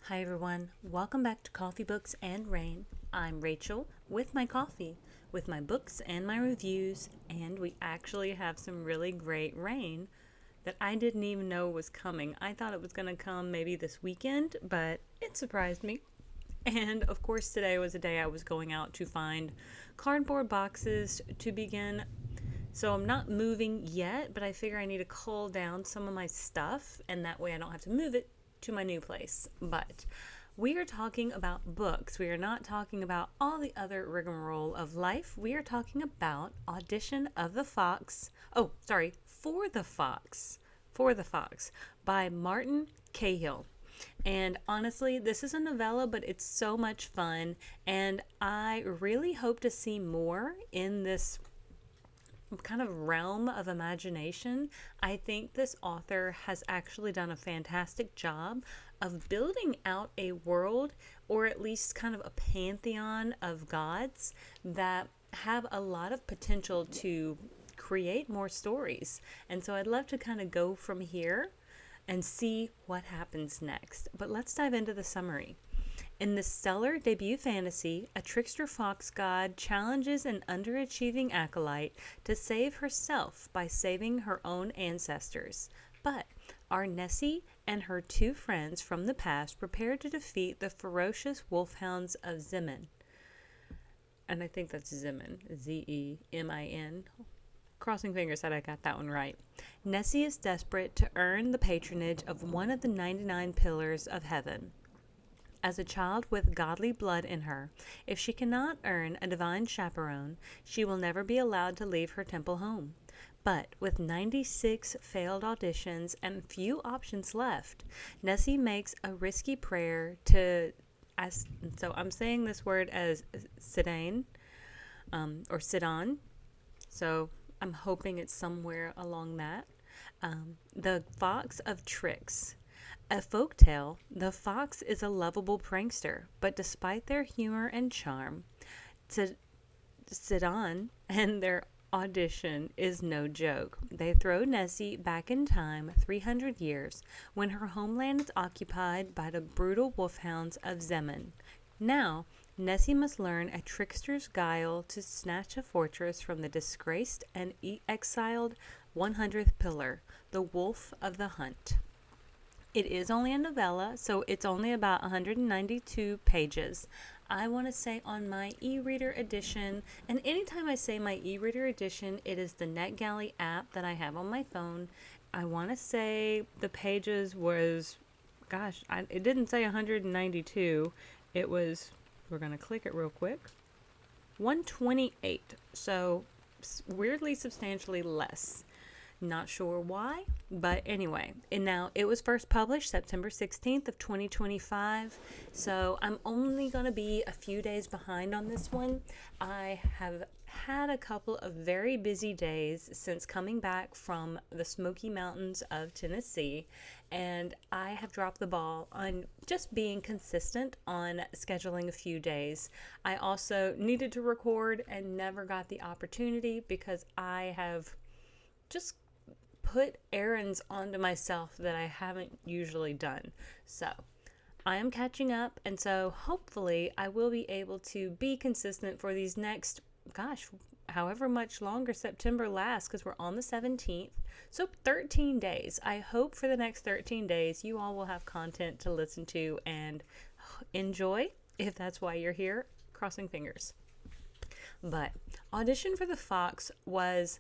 Hi everyone, welcome back to Coffee Books and Rain. I'm Rachel with my coffee, with my books and my reviews, and we actually have some really great rain that I didn't even know was coming. I thought it was going to come maybe this weekend, but it surprised me. And of course, today was a day I was going out to find cardboard boxes to begin. So I'm not moving yet, but I figure I need to cull down some of my stuff, and that way I don't have to move it to my new place. But we are talking about books. We are not talking about all the other rigmarole of life. We are talking about Audition of the Fox. Oh, sorry, For the Fox. For the Fox by Martin Cahill. And honestly, this is a novella, but it's so much fun. And I really hope to see more in this kind of realm of imagination. I think this author has actually done a fantastic job of building out a world, or at least kind of a pantheon of gods that have a lot of potential to create more stories. And so I'd love to kind of go from here and see what happens next. But let's dive into the summary. In this stellar debut fantasy, a trickster fox god challenges an underachieving acolyte to save herself by saving her own ancestors. But are Nessie and her two friends from the past prepared to defeat the ferocious wolfhounds of Zemin? And I think that's Zemin, Zemin. Crossing fingers that I got that one right. Nessie is desperate to earn the patronage of one of the 99 pillars of heaven. As a child with godly blood in her, if she cannot earn a divine chaperone, she will never be allowed to leave her temple home. But with 96 failed auditions and few options left, Nessie makes a risky prayer to, so I'm saying this word as Sidane, or Sidon, so I'm hoping it's somewhere along that. The Fox of Tricks. A folktale, the fox is a lovable prankster, but despite their humor and charm, Sidon and their audition is no joke. They throw Nessie back in time 300 years when her homeland is occupied by the brutal wolfhounds of Zemin. Now, Nessie must learn a trickster's guile to snatch a fortress from the disgraced and exiled 100th pillar, the Wolf of the Hunt. It is only a novella, so it's only about 192 pages. I want to say on my e-reader edition, and anytime I say my e-reader edition, it is the NetGalley app that I have on my phone. I want to say the pages was, it didn't say 192. It was, we're going to click it real quick, 128. So weirdly substantially less. Not sure why, but anyway. And now it was first published September 16th of 2025, so I'm only going to be a few days behind on this one. I have had a couple of very busy days since coming back from the Smoky Mountains of Tennessee, and I have dropped the ball on just being consistent on scheduling a few days. I also needed to record and never got the opportunity because I have just put errands onto myself that I haven't usually done. So I am catching up, and so hopefully I will be able to be consistent for these next, however much longer September lasts, because we're on the 17th. So 13 days. I hope for the next 13 days you all will have content to listen to and enjoy, if that's why you're here. Crossing fingers. But Audition for the Fox was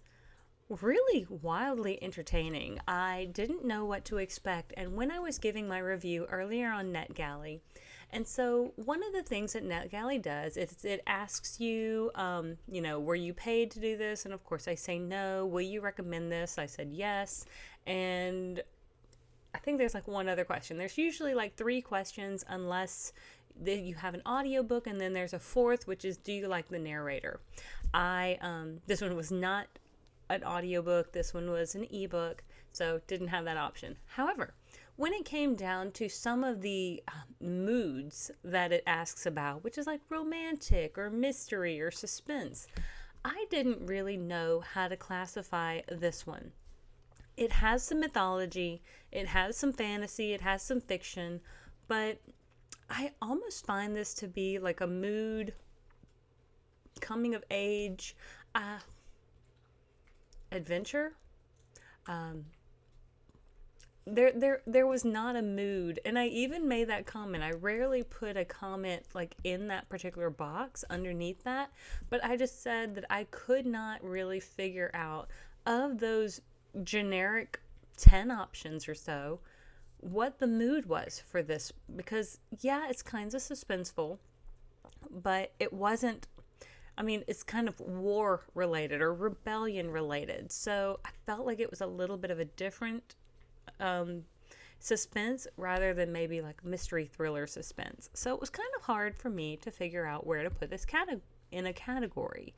really wildly entertaining. I didn't know what to expect, and when I was giving my review earlier on NetGalley, and so one of the things that NetGalley does is it asks you, were you paid to do this? And of course I say no. Will you recommend this? I said yes. And I think there's like one other question. There's usually like 3 questions unless you have an audiobook, and then there's a fourth, which is, do you like the narrator? This one was not an audiobook. This one was an ebook, so didn't have that option. However, when it came down to some of the moods that it asks about, which is like romantic or mystery or suspense, I didn't really know how to classify this one. It has some mythology, it has some fantasy, it has some fiction, but I almost find this to be like a mood, coming of age, uh, adventure. Um, there was not a mood, and I even made that comment. I rarely put a comment like in that particular box underneath that, but I just said that I could not really figure out, of those generic 10 options or so, what the mood was for this, because yeah, it's kind of suspenseful, but it wasn't. I mean, it's kind of war related or rebellion related, so I felt like it was a little bit of a different um, suspense rather than maybe like mystery thriller suspense. So it was kind of hard for me to figure out where to put this in a category.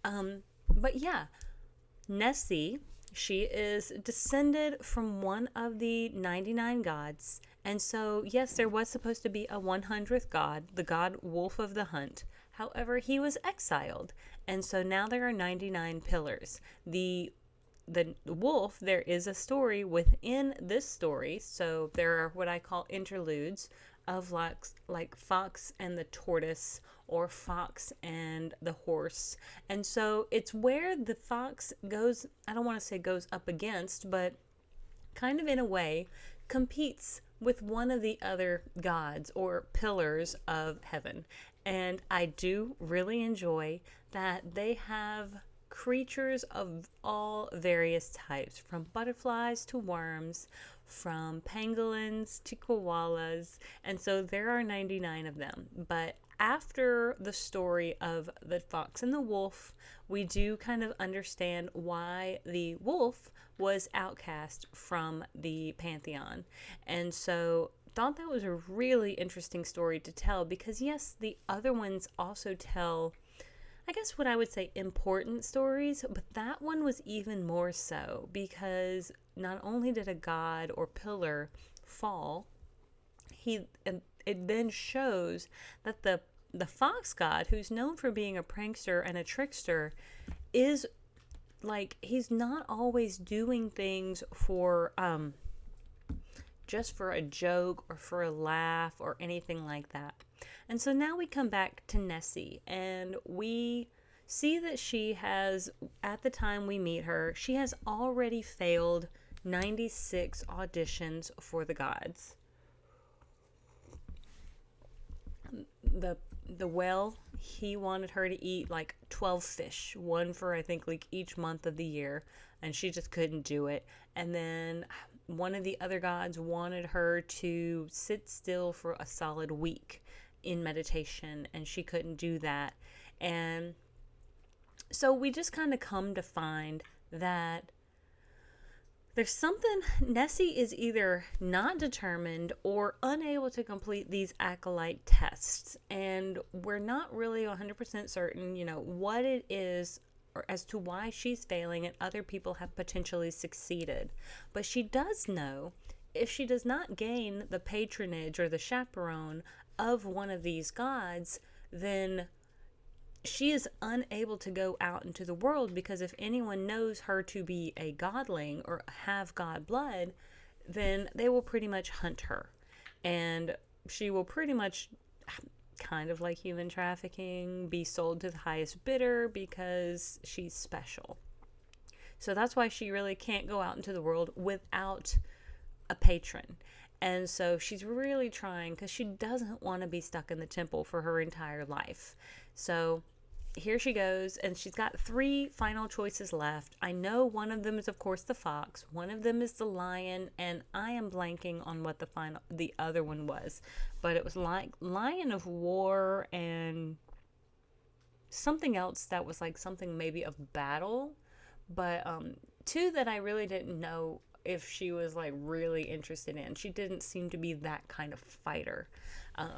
But yeah, Nessie, she is descended from one of the 99 gods. And so, yes, there was supposed to be a 100th god, the god Wolf of the Hunt. However, he was exiled. And so now there are 99 pillars. The wolf, there is a story within this story. So there are what I call interludes of like Fox and the Tortoise, or Fox and the Horse. And so it's where the fox goes, I don't want to say goes up against, but kind of in a way competes with one of the other gods or pillars of heaven. And I do really enjoy that they have creatures of all various types, from butterflies to worms, from pangolins to koalas. And so there are 99 of them. But after the story of the fox and the wolf, we do kind of understand why the wolf was outcast from the pantheon. And so thought that was a really interesting story to tell, because yes, the other ones also tell, I guess what I would say, important stories, but that one was even more so, because not only did a god or pillar fall, it then shows that the fox god, who's known for being a prankster and a trickster, is like, he's not always doing things for just for a joke or for a laugh or anything like that. And so now we come back to Nessie, and we see that she has, at the time we meet her, she has already failed 96 auditions for the gods. The whale, he wanted her to eat like 12 fish, one for I think like each month of the year, and she just couldn't do it. And then one of the other gods wanted her to sit still for a solid week in meditation, and she couldn't do that. And so we just kind of come to find that there's something, Nessie is either not determined or unable to complete these acolyte tests. And we're not really 100% certain, what it is, or as to why she's failing and other people have potentially succeeded. But she does know, if she does not gain the patronage or the chaperone of one of these gods, then she is unable to go out into the world, because if anyone knows her to be a godling or have god blood, then they will pretty much hunt her. And she will pretty much, kind of like human trafficking, be sold to the highest bidder because she's special. So that's why she really can't go out into the world without a patron. And so she's really trying, because she doesn't want to be stuck in the temple for her entire life. So here she goes, and she's got 3 final choices left. I know one of them is, of course, the fox. One of them is the lion, and I am blanking on what the other one was. But it was like Lion of War and something else that was like something maybe of battle. But 2 that I really didn't know if she was like really interested in. She didn't seem to be that kind of fighter.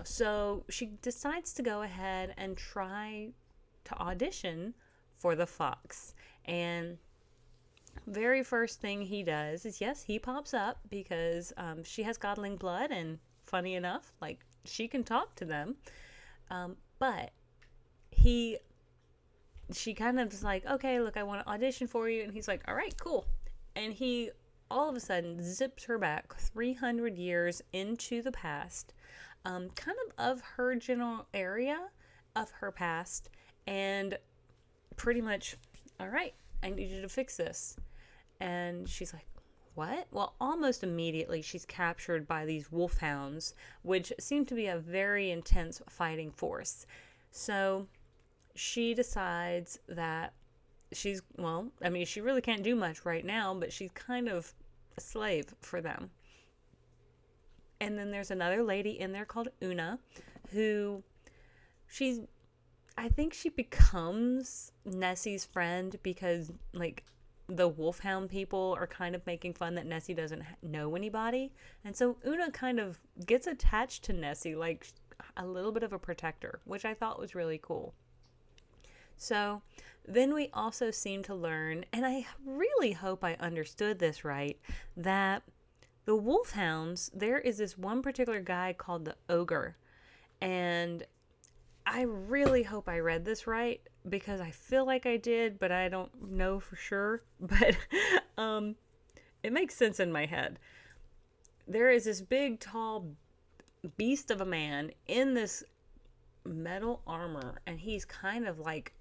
So she decides to go ahead and try to audition for the fox. And very first thing he does is, yes, he pops up, because she has godling blood, and funny enough, like, she can talk to them. But she kind of is like, okay, look, I want to audition for you. And he's like, all right, cool. And he all of a sudden zips her back 300 years into the past, kind of her general area of her past, and pretty much, all right, I need you to fix this. And she's like, what? Well, almost immediately she's captured by these wolfhounds, which seem to be a very intense fighting force. So she decides that she really can't do much right now, but she's kind of a slave for them. And then there's another lady in there called Una, who I think she becomes Nessie's friend because, like, the wolfhound people are kind of making fun that Nessie doesn't know anybody. And so Una kind of gets attached to Nessie, like a little bit of a protector, which I thought was really cool. So then we also seem to learn, and I really hope I understood this right, that the wolfhounds, there is this one particular guy called the ogre. And I really hope I read this right because I feel like I did, but I don't know for sure. But it makes sense in my head. There is this big, tall beast of a man in this metal armor, and he's kind of like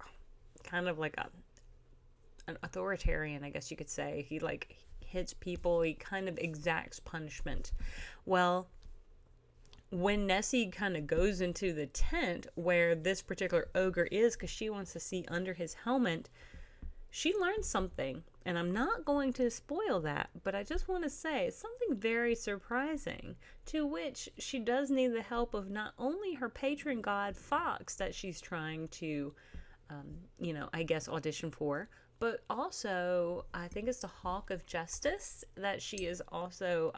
an authoritarian, I guess you could say. He like hits people. He kind of exacts punishment. Well, when Nessie kind of goes into the tent where this particular ogre is, because she wants to see under his helmet, she learns something. And I'm not going to spoil that, but I just want to say it's something very surprising, to which she does need the help of not only her patron god Fox that she's trying to, I guess audition for, but also I think it's the Hawk of Justice that she is also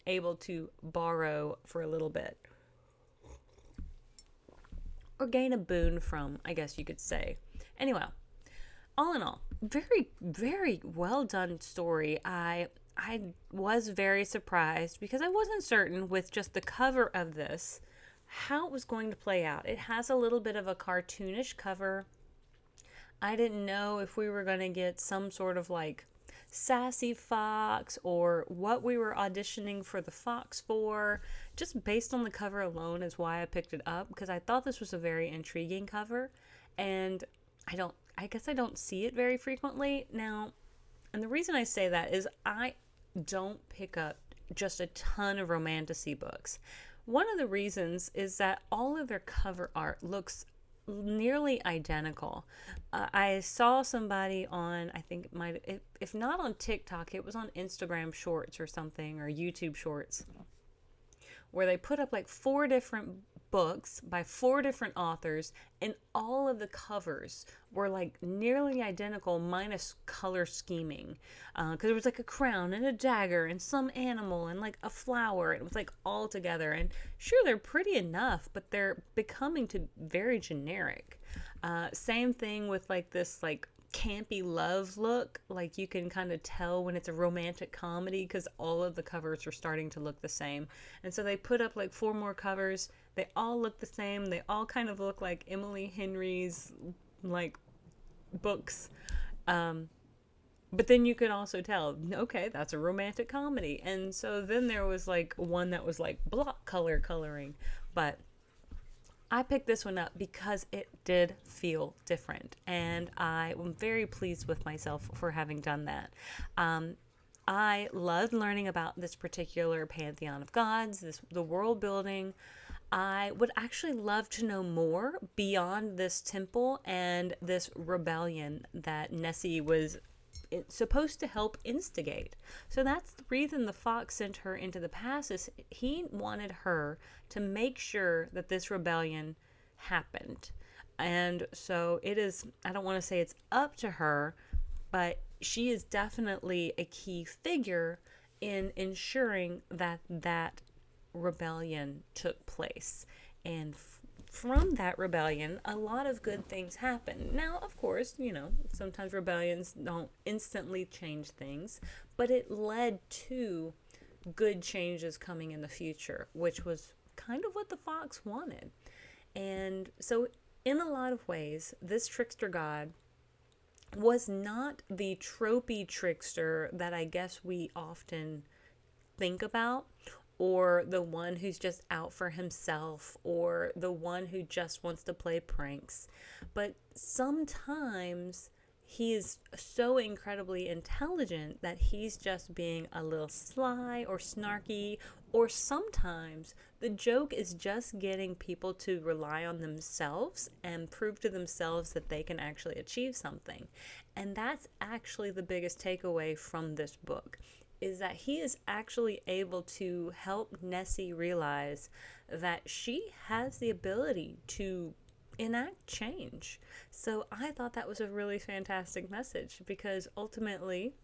able to borrow for a little bit. Or gain a boon from, I guess you could say. Anyway, all in all, very, very well done story. I was very surprised because I wasn't certain with just the cover of this how it was going to play out. It has a little bit of a cartoonish cover. I didn't know if we were going to get some sort of like sassy fox or what we were auditioning for the fox for. Just based on the cover alone is why I picked it up, because I thought this was a very intriguing cover, and I guess I don't see it very frequently now. And the reason I say that is I don't pick up just a ton of romantasy books. One of the reasons is that all of their cover art looks nearly identical. I saw somebody on, I think it might, if not on TikTok, it was on Instagram Shorts or something, or YouTube Shorts, where they put up like 4 different books by 4 different authors, and all of the covers were like nearly identical minus color scheming, because there was like a crown and a dagger and some animal and like a flower. It was like all together, and sure, they're pretty enough, but they're becoming to very generic. Same thing with like this like campy love look. Like you can kind of tell when it's a romantic comedy because all of the covers are starting to look the same. And so they put up like 4 more covers. They all look the same. They all kind of look like Emily Henry's like books. But then you could also tell, okay, that's a romantic comedy. And so then there was like one that was like block coloring. But I picked this one up because it did feel different, and I am very pleased with myself for having done that. I loved learning about this particular pantheon of gods, the world building. I would actually love to know more beyond this temple and this rebellion that Nessie was supposed to help instigate. So that's the reason the fox sent her into the past, is he wanted her to make sure that this rebellion happened. And so it is, I don't want to say it's up to her, but she is definitely a key figure in ensuring that that rebellion took place. And from that rebellion, a lot of good things happen. Now, of course, sometimes rebellions don't instantly change things, but it led to good changes coming in the future, which was kind of what the fox wanted. And so, in a lot of ways, this trickster god was not the tropey trickster that I guess we often think about, or the one who's just out for himself, or the one who just wants to play pranks. But sometimes he is so incredibly intelligent that he's just being a little sly or snarky, or sometimes the joke is just getting people to rely on themselves and prove to themselves that they can actually achieve something. And that's actually the biggest takeaway from this book, is that he is actually able to help Nessie realize that she has the ability to enact change. So I thought that was a really fantastic message, because ultimately,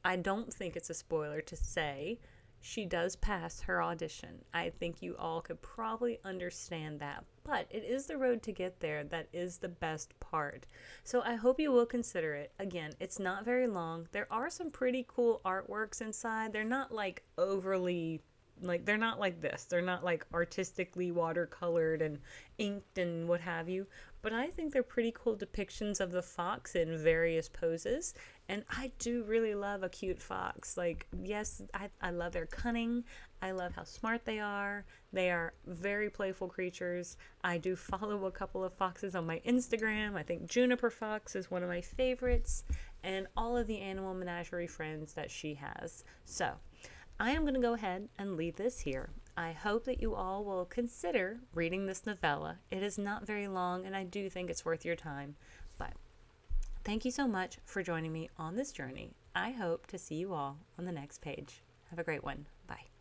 I don't think it's a spoiler to say she does pass her audition. I think you all could probably understand that, but it is the road to get there that is the best part. So I hope you will consider it. Again, it's not very long. There are some pretty cool artworks inside. They're not like overly, like, they're not like this. They're not like artistically watercolored and inked and what have you. But I think they're pretty cool depictions of the fox in various poses. And I do really love a cute fox. Like, yes, I love their cunning. I love how smart they are. They are very playful creatures. I do follow a couple of foxes on my Instagram. I think Juniper Fox is one of my favorites. And all of the animal menagerie friends that she has. So I am going to go ahead and leave this here. I hope that you all will consider reading this novella. It is not very long, and I do think it's worth your time. But thank you so much for joining me on this journey. I hope to see you all on the next page. Have a great one. Bye.